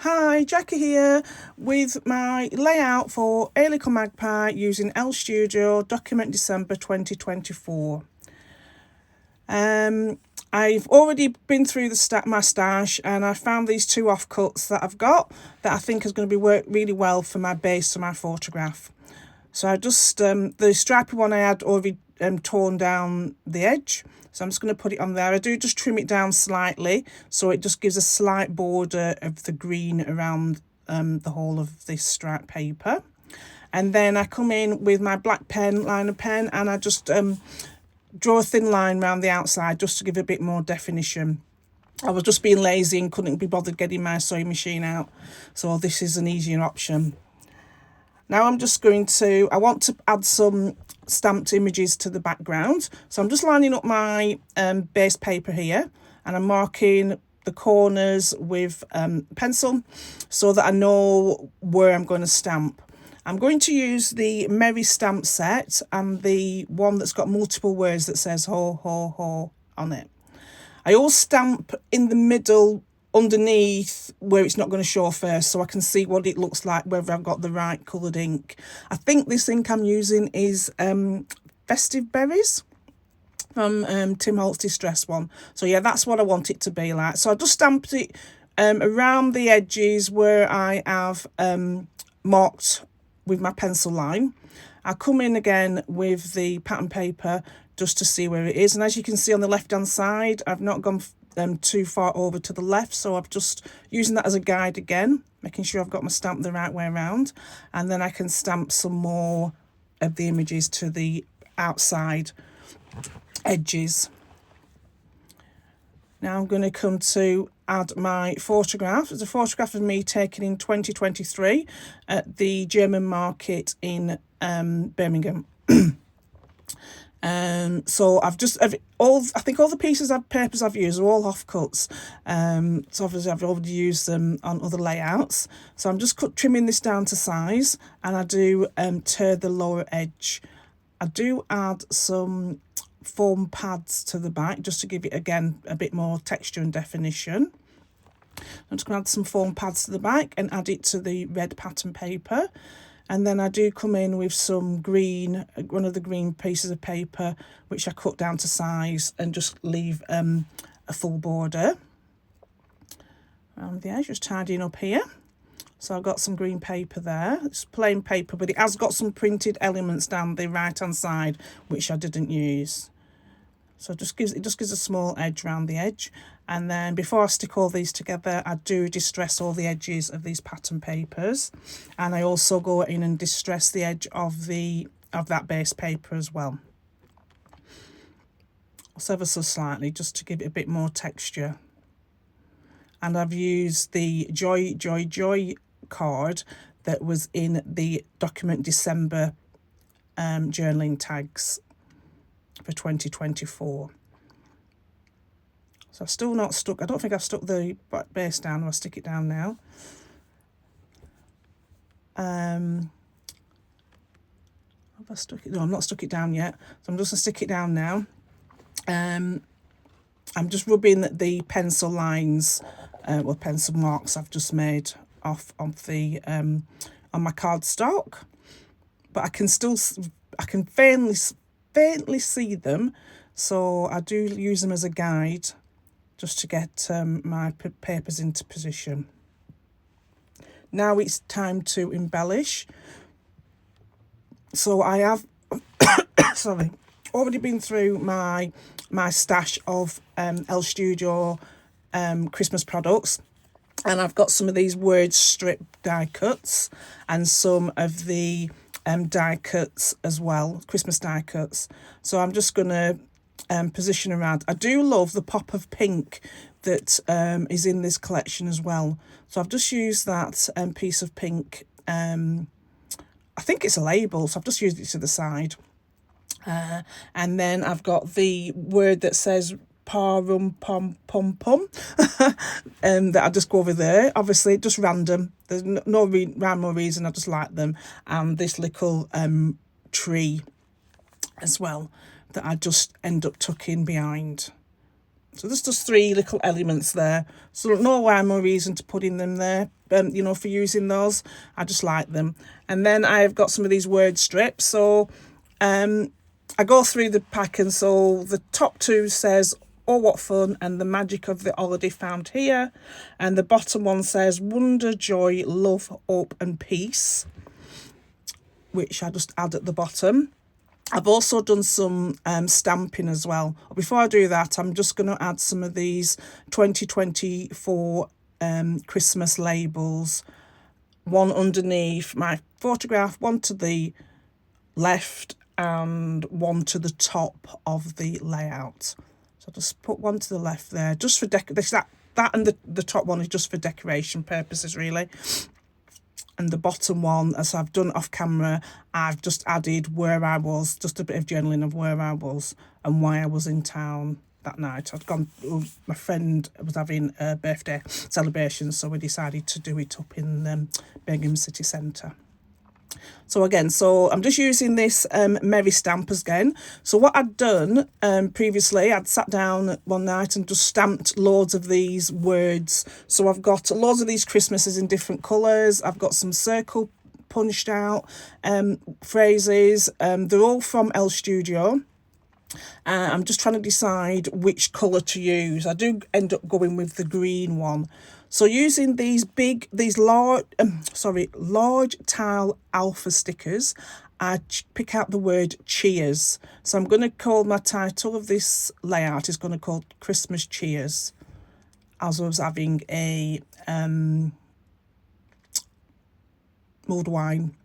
Hi, Jackie here with my layout for Elle Magpie using Elle Studio document December 2024. I've already been through my stash and I found these two offcuts that I've got that I think is going to be work really well for my base of my photograph. So I just, the stripy one I had already torn down the edge. So I'm just going to put it on there. I do just trim it down slightly so it just gives a slight border of the green around the whole of this stripe paper. And then I come in with my black pen, liner pen, and I just draw a thin line around the outside just to give a bit more definition. I was just being lazy and couldn't be bothered getting my sewing machine out. So this is an easier option. Now I'm just I want to add some stamped images to the background. So I'm just lining up my base paper here and I'm marking the corners with pencil so that I know where I'm going to stamp. I'm going to use the Merry stamp set and the one that's got multiple words that says ho, ho, ho on it. I always stamp in the middle underneath where it's not going to show first so I can see what it looks like, whether I've got the right coloured ink. I think this ink I'm using is Festive Berries from Tim Holt's Distress one. So yeah, that's what I want it to be like. So I just stamped it around the edges where I have marked with my pencil line. I come in again with the pattern paper just to see where it is, and as you can see on the left hand side I've not gone too far over to the left, so I'm just using that as a guide again, making sure I've got my stamp the right way around, and then I can stamp some more of the images to the outside edges. Now I'm going to come to add my photograph. It's a photograph of me taken in 2023 at the German market in Birmingham. So I think all the pieces of papers I've used are all offcuts. So obviously I've already used them on other layouts. So I'm just trimming this down to size, and I do tear the lower edge. I do add some foam pads to the back just to give it again a bit more texture and definition. I'm just going to add some foam pads to the back and add it to the red pattern paper. And then I do come in with some green, one of the green pieces of paper, which I cut down to size and just leave a full border around the edge, just tidying up here. So I've got some green paper there. It's plain paper, but it has got some printed elements down the right hand side, which I didn't use. So it just gives a small edge around the edge. And then before I stick all these together, I do distress all the edges of these pattern papers, and I also go in and distress the edge of that base paper as well, so ever so slightly, just to give it a bit more texture. And I've used the Joy card that was in the document December journaling tags for 2024. So I've still not stuck, I don't think I've stuck the base down. I'll stick it down now. Have I stuck it? No, I'm not stuck it down yet. So I'm just going to stick it down now. I'm just rubbing the pencil lines, or pencil marks I've just made off of the on my cardstock. But I can faintly see them, so I do use them as a guide just to get my papers into position. Now it's time to embellish. So I have already been through my stash of Elle Studio Christmas products, and I've got some of these word strip die cuts and some of the die cuts as well, Christmas die cuts. So I'm just going to position around. I do love the pop of pink that is in this collection as well. So I've just used that piece of pink. I think it's a label, so I've just used it to the side. And then I've got the word that says pa rum pom pom pom that I just go over there. Obviously just random, there's no rhyme or reason, I just like them. And this little tree as well that I just end up tucking behind. So there's just 3 little elements there. So no rhyme or reason to putting them there, you know, for using those. I just like them. And then I've got some of these word strips. So I go through the pack, and so the top 2 says, "Oh, what fun," and the magic of the holiday found here. And the bottom one says, "Wonder, joy, love, hope and peace," which I just add at the bottom. I've also done some stamping as well. Before I do that, I'm just going to add some of these 2024 Christmas labels. One underneath my photograph, one to the left and one to the top of the layout. So I'll just put one to the left there, just for that and the top one is just for decoration purposes, really. And the bottom one, as I've done off camera, I've just added where I was, just a bit of journaling of where I was and why I was in town that night. My friend was having a birthday celebration, so we decided to do it up in Birmingham City Centre. So again, I'm just using this Merry stamp again. So what I'd done previously, I'd sat down one night and just stamped loads of these words. So I've got loads of these Christmases in different colours. I've got some circle punched out phrases. They're all from Elle Studio. I'm just trying to decide which colour to use. I do end up going with the green one. So using these large tile alpha stickers, I pick out the word cheers. So I'm going to call my title of this layout is going to call Christmas Cheers, as I was having a mulled wine.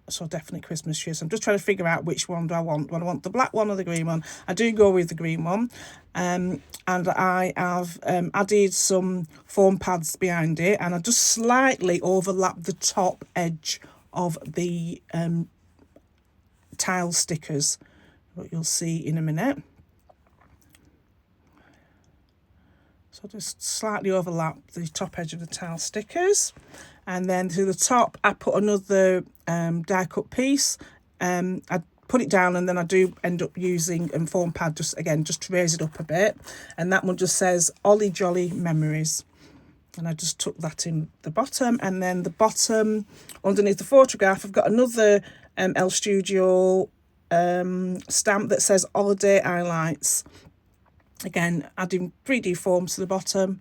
So definitely Christmas cheers. I'm just trying to figure out which one do I want. Do I want the black one or the green one? I do go with the green one. And I have added some foam pads behind it, and I just slightly overlap the top edge of the tile stickers, what you'll see in a minute. So just slightly overlap the top edge of the tile stickers. And then to the top, I put another die cut piece. I put it down, and then I do end up using a foam pad just to raise it up a bit. And that one just says Ollie Jolly Memories. And I just took that in the bottom. And then the bottom, underneath the photograph, I've got another Elle Studio stamp that says Holiday Highlights. Again, adding 3D foam to the bottom,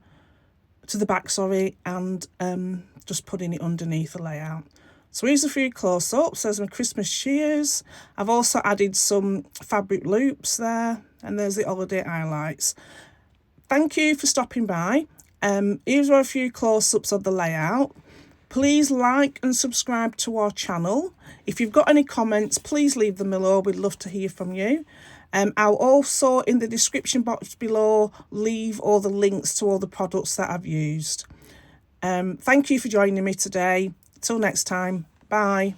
to the back, sorry, and just putting it underneath the layout. So here's a few close-ups. There's my Christmas cheers. I've also added some fabric loops there, and there's the holiday highlights. Thank you for stopping by. Here's a few close-ups of the layout. Please like and subscribe to our channel. If you've got any comments, please leave them below. We'd love to hear from you. I'll also, in the description box below, leave all the links to all the products that I've used. Thank you for joining me today. Till next time, bye.